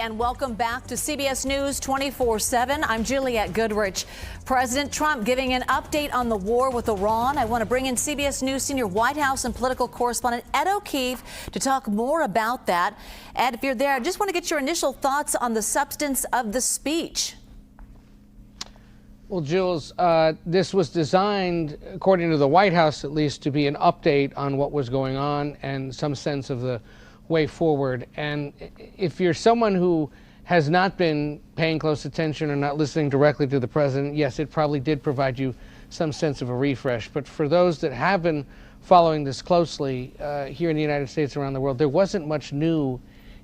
And welcome back to CBS News 24/7. I'm Juliette Goodrich. President Trump giving an update on the war with Iran. I want to bring in CBS News senior White House and political correspondent Ed O'Keefe to talk more about that. Ed, if you're there, I just want to get your initial thoughts on the substance of the speech. Well, Jules, this was designed, according to the White House at least, to be an update on what was going on and some sense of the way forward. And if you're someone who has not been paying close attention or not listening directly to the president, yes, it probably did provide you some sense of a refresh. But for those that have been following this closely here in the United States, around the world, there wasn't much new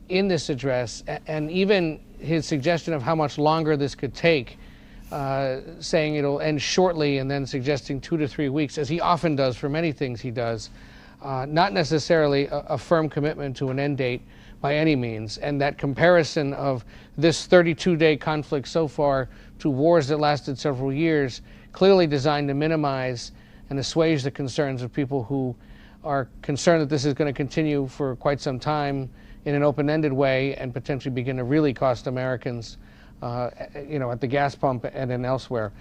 in this address. And even his suggestion of how much longer this could take, saying it'll end shortly and then suggesting 2 to 3 weeks, as he often does for many things he does. Not necessarily a firm commitment to an end date by any means. And that comparison of this 32-day conflict so far to wars that lasted several years, clearly designed to minimize and assuage the concerns of people who are concerned that this is going to continue for quite some time in an open-ended way and potentially begin to really cost Americans, at the gas pump and then elsewhere.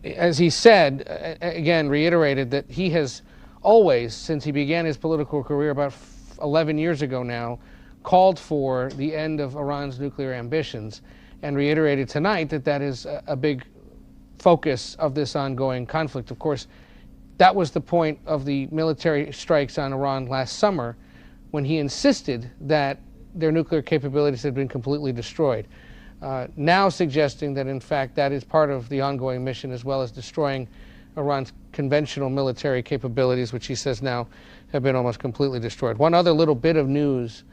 As he said, again, reiterated that he has always, since he began his political career about 11 years ago now, called for the end of Iran's nuclear ambitions, and reiterated tonight that that is a big focus of this ongoing conflict. Of course, that was the point of the military strikes on Iran last summer, when he insisted that their nuclear capabilities had been completely destroyed. Now suggesting that, in fact, that is part of the ongoing mission, as well as destroying Iran's conventional military capabilities, which he says now have been almost completely destroyed. One other little bit of news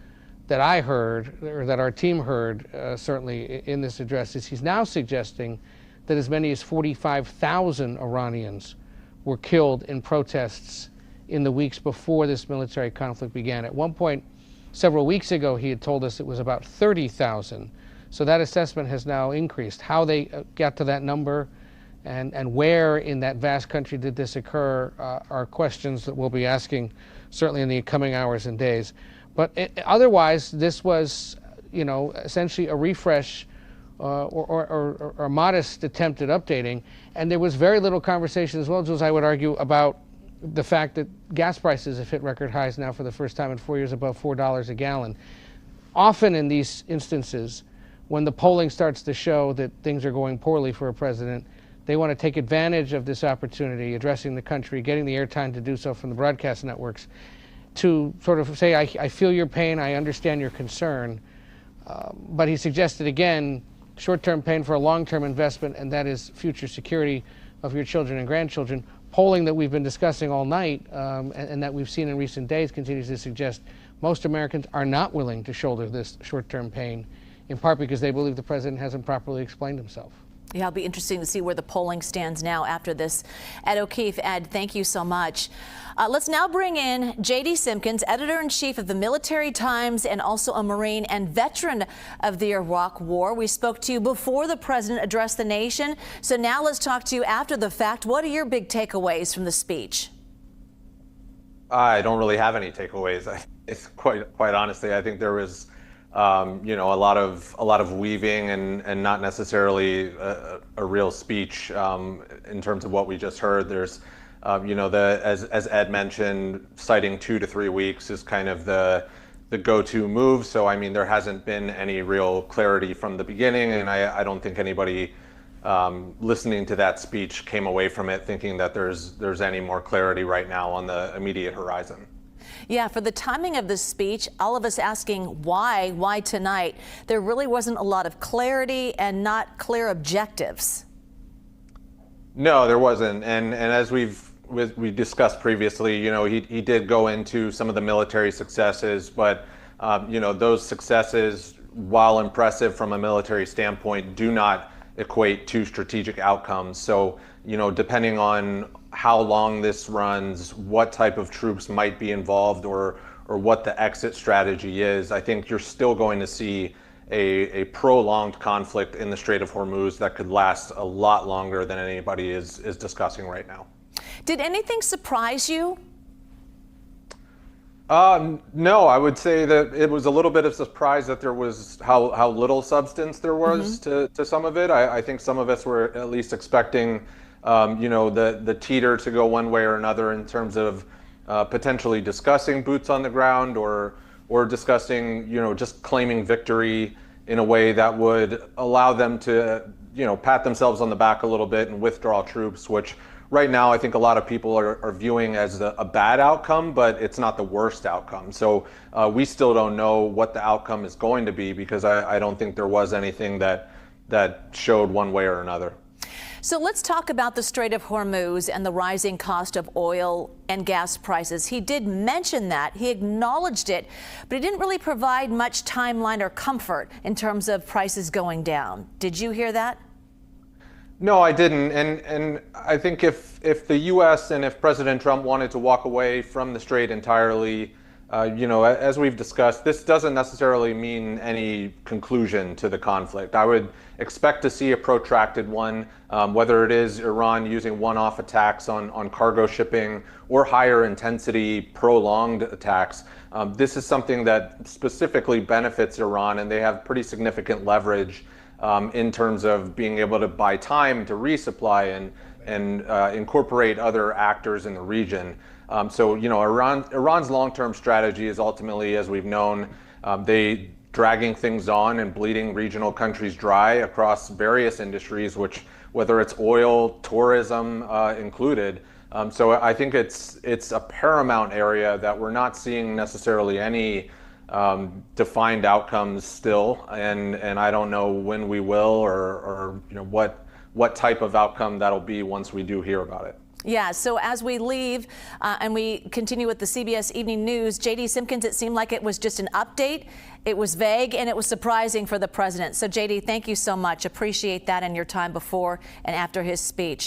that I heard, or that our team heard, certainly in this address, is he's now suggesting that as many as 45,000 Iranians were killed in protests in the weeks before this military conflict began. At one point, several weeks ago, he had told us it was about 30,000. So that assessment has now increased. How they got to that number and where in that vast country did this occur are questions that we'll be asking certainly in the coming hours and days. But otherwise, this was, essentially a refresh or a modest attempt at updating. And there was very little conversation as well, Jules, I would argue, about the fact that gas prices have hit record highs now for the first time in 4 years, above $4 a gallon. Often in these instances, when the polling starts to show that things are going poorly for a president, they want to take advantage of this opportunity, addressing the country, getting the airtime to do so from the broadcast networks, to sort of say, I feel your pain, I understand your concern. But he suggested, again, short-term pain for a long-term investment, and that is future security of your children and grandchildren. Polling that we've been discussing all night and that we've seen in recent days continues to suggest most Americans are not willing to shoulder this short-term pain, in part because they believe the president hasn't properly explained himself. Yeah, it'll be interesting to see where the polling stands now after this. Ed O'Keefe, Ed, thank you so much. Let's now bring in J.D. Simkins, editor-in-chief of the Military Times and also a Marine and veteran of the Iraq War. We spoke to you before the president addressed the nation, so now let's talk to you after the fact. What are your big takeaways from the speech? I don't really have any takeaways. It's quite honestly, I think there was a lot of weaving and not necessarily a real speech in terms of what we just heard. There's, as Ed mentioned, citing 2 to 3 weeks is kind of the go-to move. So I mean, there hasn't been any real clarity from the beginning, and I don't think anybody listening to that speech came away from it thinking that there's any more clarity right now on the immediate horizon. Yeah, for the timing of this speech, all of us asking why tonight, there really wasn't a lot of clarity and not clear objectives. No, there wasn't. And as we discussed previously, he did go into some of the military successes, but those successes, while impressive from a military standpoint, do not equate to strategic outcomes. So, depending on how long this runs, what type of troops might be involved, or what the exit strategy is, I think you're still going to see a prolonged conflict in the Strait of Hormuz that could last a lot longer than anybody is discussing right now. Did anything surprise you? No, I would say that it was a little bit of surprise that there was how little substance there was to some of it. I think some of us were at least expecting, the teeter to go one way or another in terms of potentially discussing boots on the ground or discussing, just claiming victory in a way that would allow them to, pat themselves on the back a little bit and withdraw troops, which right now I think a lot of people are viewing as a bad outcome, but it's not the worst outcome. So we still don't know what the outcome is going to be because I don't think there was anything that showed one way or another. So let's talk about the Strait of Hormuz and the rising cost of oil and gas prices. He did mention that. He acknowledged it, but he didn't really provide much timeline or comfort in terms of prices going down. Did you hear that? No, I didn't. And I think if the U.S. and if President Trump wanted to walk away from the strait entirely, as we've discussed, this doesn't necessarily mean any conclusion to the conflict. I would expect to see a protracted one, whether it is Iran using one-off attacks on cargo shipping or higher intensity prolonged attacks. This is something that specifically benefits Iran, and they have pretty significant leverage in terms of being able to buy time to resupply and incorporate other actors in the region. So Iran's long-term strategy is ultimately, as we've known, they dragging things on and bleeding regional countries dry across various industries, which whether it's oil, tourism included. So I think it's a paramount area that we're not seeing necessarily any defined outcomes still, and I don't know when we will or what type of outcome that'll be once we do hear about it. Yeah, so as we leave and we continue with the CBS Evening News, J.D. Simkins, it seemed like it was just an update. It was vague and it was surprising for the president. So J.D., thank you so much. Appreciate that and your time before and after his speech.